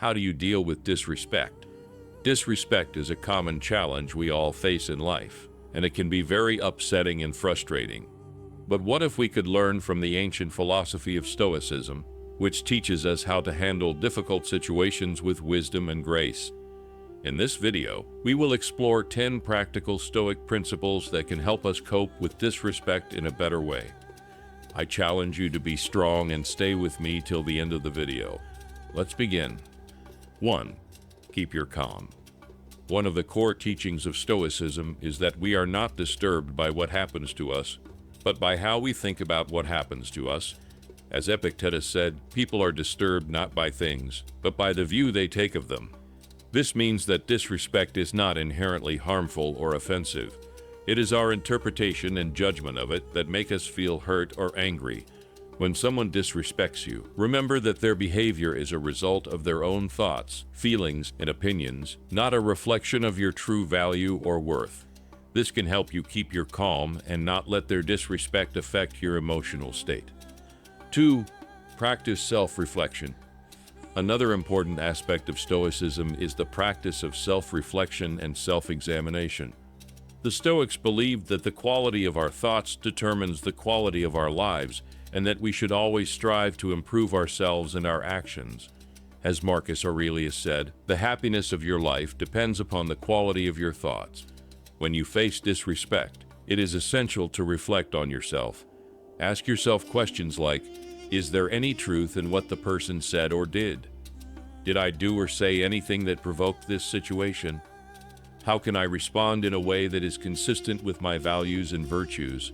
How do you deal with disrespect? Disrespect is a common challenge we all face in life, and it can be very upsetting and frustrating. But what if we could learn from the ancient philosophy of Stoicism, which teaches us how to handle difficult situations with wisdom and grace? In this video, we will explore 10 practical Stoic principles that can help us cope with disrespect in a better way. I challenge you to be strong and stay with me till the end of the video. Let's begin. 1. Keep your calm. One of the core teachings of Stoicism is that we are not disturbed by what happens to us, but by how we think about what happens to us. As Epictetus said, people are disturbed not by things, but by the view they take of them. This means that disrespect is not inherently harmful or offensive. It is our interpretation and judgment of it that make us feel hurt or angry. When someone disrespects you, remember that their behavior is a result of their own thoughts, feelings, and opinions, not a reflection of your true value or worth. This can help you keep your calm and not let their disrespect affect your emotional state. 2. Practice self-reflection. Another important aspect of Stoicism is the practice of self-reflection and self-examination. The Stoics believed that the quality of our thoughts determines the quality of our lives, and that we should always strive to improve ourselves and our actions. As Marcus Aurelius said, the happiness of your life depends upon the quality of your thoughts. When you face disrespect, it is essential to reflect on yourself. Ask yourself questions like, is there any truth in what the person said or did? Did I do or say anything that provoked this situation? How can I respond in a way that is consistent with my values and virtues?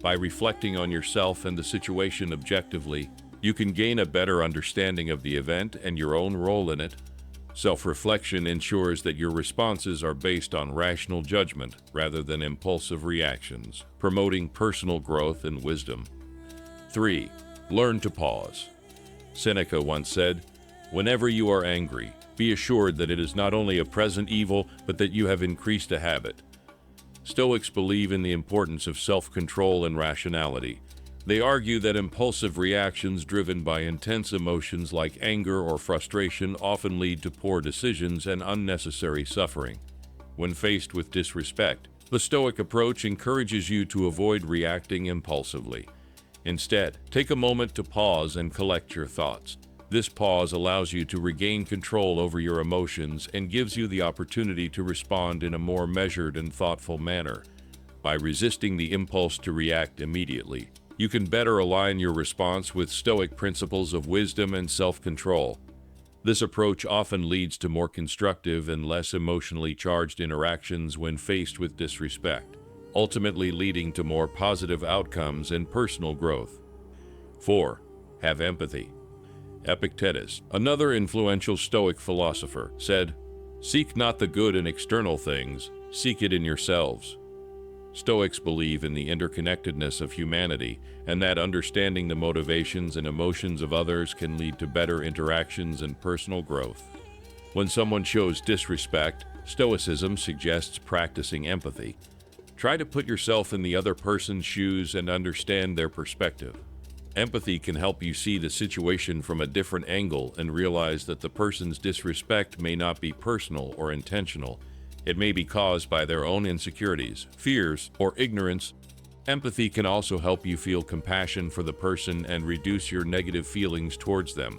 By reflecting on yourself and the situation objectively, you can gain a better understanding of the event and your own role in it. Self-reflection ensures that your responses are based on rational judgment rather than impulsive reactions, promoting personal growth and wisdom. 3. Learn to pause. Seneca once said, "Whenever you are angry, be assured that it is not only a present evil, but that you have increased a habit." Stoics believe in the importance of self-control and rationality. They argue that impulsive reactions driven by intense emotions like anger or frustration often lead to poor decisions and unnecessary suffering. When faced with disrespect, the Stoic approach encourages you to avoid reacting impulsively. Instead, take a moment to pause and collect your thoughts. This pause allows you to regain control over your emotions and gives you the opportunity to respond in a more measured and thoughtful manner. By resisting the impulse to react immediately, you can better align your response with Stoic principles of wisdom and self-control. This approach often leads to more constructive and less emotionally charged interactions when faced with disrespect, ultimately leading to more positive outcomes and personal growth. 4. Have empathy. Epictetus, another influential Stoic philosopher, said, "Seek not the good in external things, seek it in yourselves." Stoics believe in the interconnectedness of humanity, and that understanding the motivations and emotions of others can lead to better interactions and personal growth. When someone shows disrespect, Stoicism suggests practicing empathy. Try to put yourself in the other person's shoes and understand their perspective. Empathy can help you see the situation from a different angle and realize that the person's disrespect may not be personal or intentional. It may be caused by their own insecurities, fears, or ignorance. Empathy can also help you feel compassion for the person and reduce your negative feelings towards them.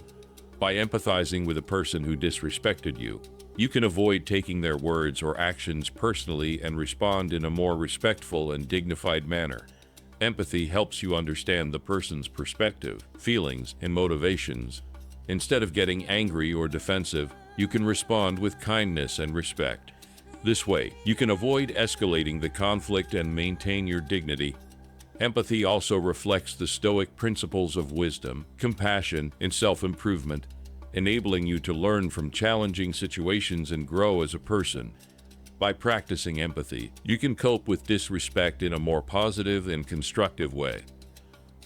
By empathizing with a person who disrespected you, you can avoid taking their words or actions personally and respond in a more respectful and dignified manner. Empathy helps you understand the person's perspective, feelings, and motivations. Instead of getting angry or defensive, you can respond with kindness and respect. This way, you can avoid escalating the conflict and maintain your dignity. Empathy also reflects the Stoic principles of wisdom, compassion, and self-improvement, enabling you to learn from challenging situations and grow as a person. By practicing empathy, you can cope with disrespect in a more positive and constructive way.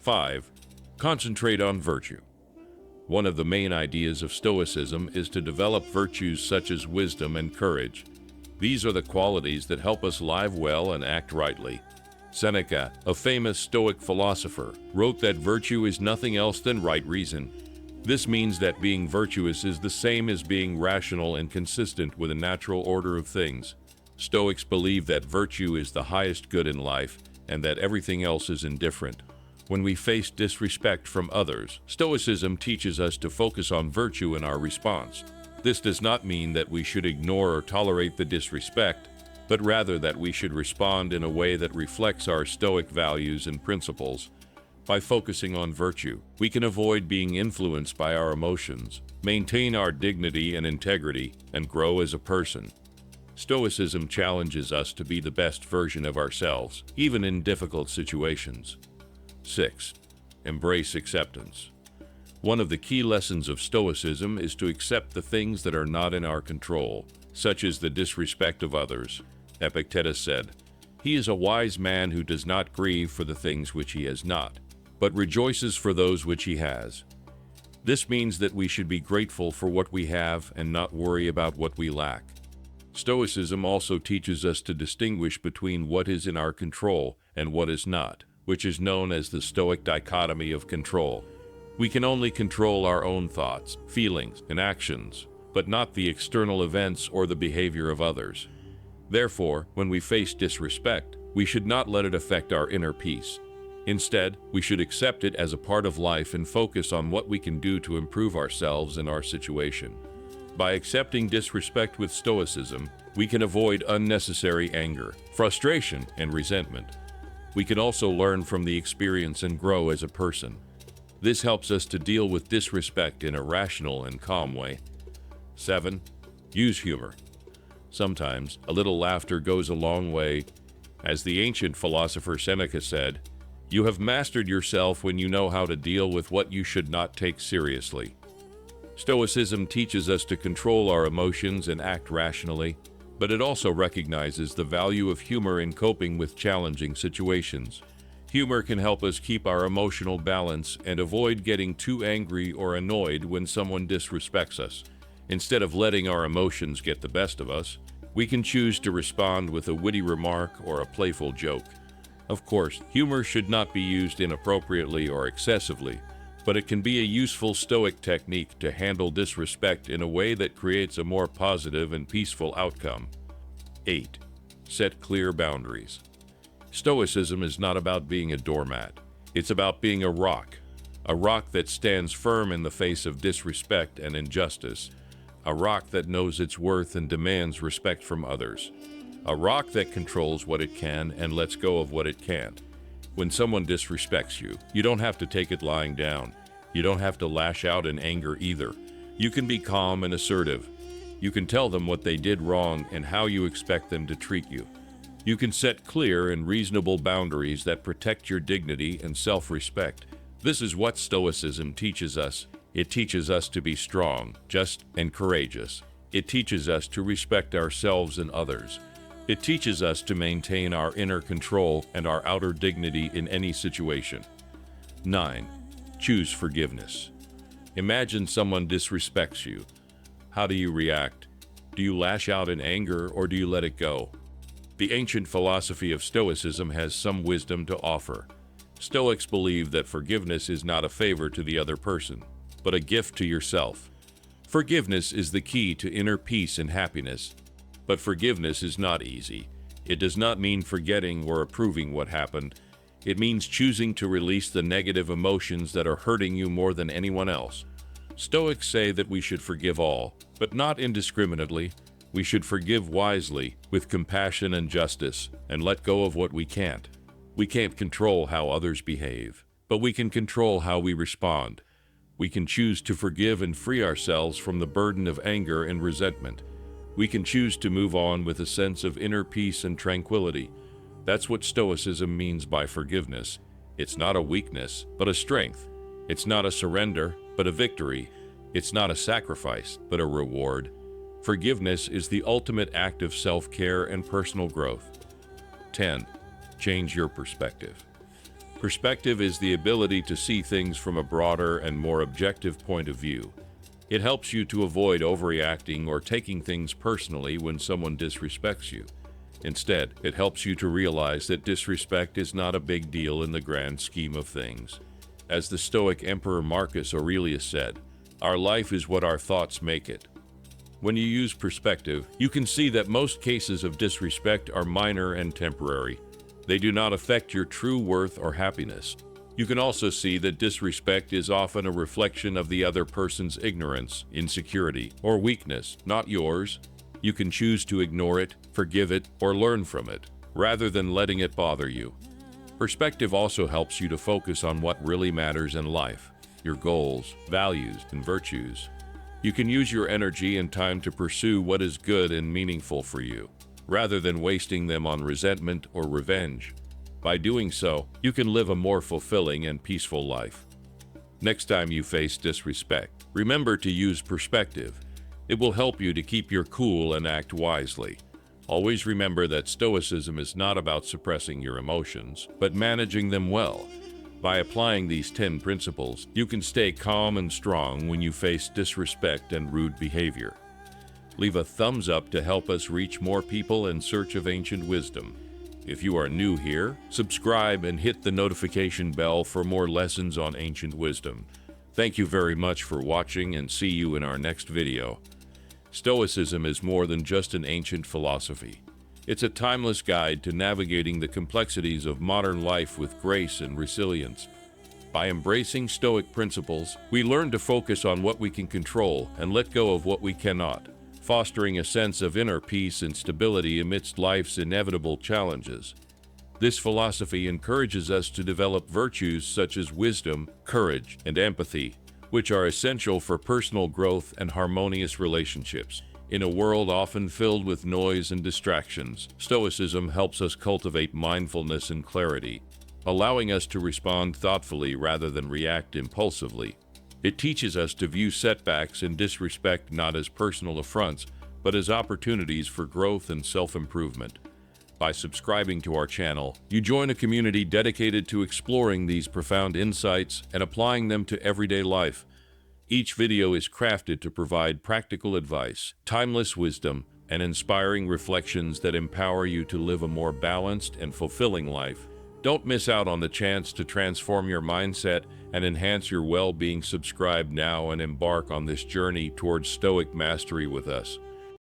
5. Concentrate on virtue. One of the main ideas of Stoicism is to develop virtues such as wisdom and courage. These are the qualities that help us live well and act rightly. Seneca, a famous Stoic philosopher, wrote that virtue is nothing else than right reason. This means that being virtuous is the same as being rational and consistent with a natural order of things. Stoics believe that virtue is the highest good in life and that everything else is indifferent. When we face disrespect from others, Stoicism teaches us to focus on virtue in our response. This does not mean that we should ignore or tolerate the disrespect, but rather that we should respond in a way that reflects our Stoic values and principles. By focusing on virtue, we can avoid being influenced by our emotions, maintain our dignity and integrity, and grow as a person. Stoicism challenges us to be the best version of ourselves, even in difficult situations. 6. Embrace acceptance. One of the key lessons of Stoicism is to accept the things that are not in our control, such as the disrespect of others. Epictetus said, "He is a wise man who does not grieve for the things which he has not, but rejoices for those which he has." This means that we should be grateful for what we have and not worry about what we lack. Stoicism also teaches us to distinguish between what is in our control and what is not, which is known as the Stoic dichotomy of control. We can only control our own thoughts, feelings, and actions, but not the external events or the behavior of others. Therefore, when we face disrespect, we should not let it affect our inner peace. Instead, we should accept it as a part of life and focus on what we can do to improve ourselves and our situation. By accepting disrespect with Stoicism, we can avoid unnecessary anger, frustration, and resentment. We can also learn from the experience and grow as a person. This helps us to deal with disrespect in a rational and calm way. 7. Use humor. Sometimes, a little laughter goes a long way. As the ancient philosopher Seneca said, "You have mastered yourself when you know how to deal with what you should not take seriously." Stoicism teaches us to control our emotions and act rationally, but it also recognizes the value of humor in coping with challenging situations. Humor can help us keep our emotional balance and avoid getting too angry or annoyed when someone disrespects us. Instead of letting our emotions get the best of us, we can choose to respond with a witty remark or a playful joke. Of course, humor should not be used inappropriately or excessively, but it can be a useful Stoic technique to handle disrespect in a way that creates a more positive and peaceful outcome. 8. Set clear boundaries. Stoicism is not about being a doormat. It's about being a rock that stands firm in the face of disrespect and injustice, a rock that knows its worth and demands respect from others, a rock that controls what it can and lets go of what it can't. When someone disrespects you, you don't have to take it lying down. You don't have to lash out in anger either. You can be calm and assertive. You can tell them what they did wrong and how you expect them to treat you. You can set clear and reasonable boundaries that protect your dignity and self-respect. This is what Stoicism teaches us. It teaches us to be strong, just, and courageous. It teaches us to respect ourselves and others. It teaches us to maintain our inner control and our outer dignity in any situation. 9. Choose forgiveness. Imagine someone disrespects you. How do you react? Do you lash out in anger or do you let it go? The ancient philosophy of Stoicism has some wisdom to offer. Stoics believe that forgiveness is not a favor to the other person, but a gift to yourself. Forgiveness is the key to inner peace and happiness. But forgiveness is not easy. It does not mean forgetting or approving what happened. It means choosing to release the negative emotions that are hurting you more than anyone else. Stoics say that we should forgive all, but not indiscriminately. We should forgive wisely, with compassion and justice, and let go of what we can't. We can't control how others behave, but we can control how we respond. We can choose to forgive and free ourselves from the burden of anger and resentment. We can choose to move on with a sense of inner peace and tranquility. That's what Stoicism means by forgiveness. It's not a weakness, but a strength. It's not a surrender, but a victory. It's not a sacrifice, but a reward. Forgiveness is the ultimate act of self-care and personal growth. 10. Change your perspective. Perspective is the ability to see things from a broader and more objective point of view. It helps you to avoid overreacting or taking things personally when someone disrespects you. Instead, it helps you to realize that disrespect is not a big deal in the grand scheme of things. As the Stoic Emperor Marcus Aurelius said, Our life is what our thoughts make it. When you use perspective, you can see that most cases of disrespect are minor and temporary. They do not affect your true worth or happiness. You can also see that disrespect is often a reflection of the other person's ignorance, insecurity, or weakness, not yours. You can choose to ignore it, forgive it, or learn from it, rather than letting it bother you. Perspective also helps you to focus on what really matters in life, your goals, values, and virtues. You can use your energy and time to pursue what is good and meaningful for you, rather than wasting them on resentment or revenge. By doing so, you can live a more fulfilling and peaceful life. Next time you face disrespect, remember to use perspective. It will help you to keep your cool and act wisely. Always remember that Stoicism is not about suppressing your emotions, but managing them well. By applying these 10 principles, you can stay calm and strong when you face disrespect and rude behavior. Leave a thumbs up to help us reach more people in search of ancient wisdom. If you are new here, subscribe and hit the notification bell for more lessons on ancient wisdom. Thank you very much for watching, and see you in our next video. Stoicism is more than just an ancient philosophy. It's a timeless guide to navigating the complexities of modern life with grace and resilience. By embracing Stoic principles, we learn to focus on what we can control and let go of what we cannot, fostering a sense of inner peace and stability amidst life's inevitable challenges. This philosophy encourages us to develop virtues such as wisdom, courage, and empathy, which are essential for personal growth and harmonious relationships. In a world often filled with noise and distractions, Stoicism helps us cultivate mindfulness and clarity, allowing us to respond thoughtfully rather than react impulsively. It teaches us to view setbacks and disrespect not as personal affronts, but as opportunities for growth and self-improvement. By subscribing to our channel, you join a community dedicated to exploring these profound insights and applying them to everyday life. Each video is crafted to provide practical advice, timeless wisdom, and inspiring reflections that empower you to live a more balanced and fulfilling life. Don't miss out on the chance to transform your mindset and enhance your well-being. Subscribe now and embark on this journey towards Stoic mastery with us.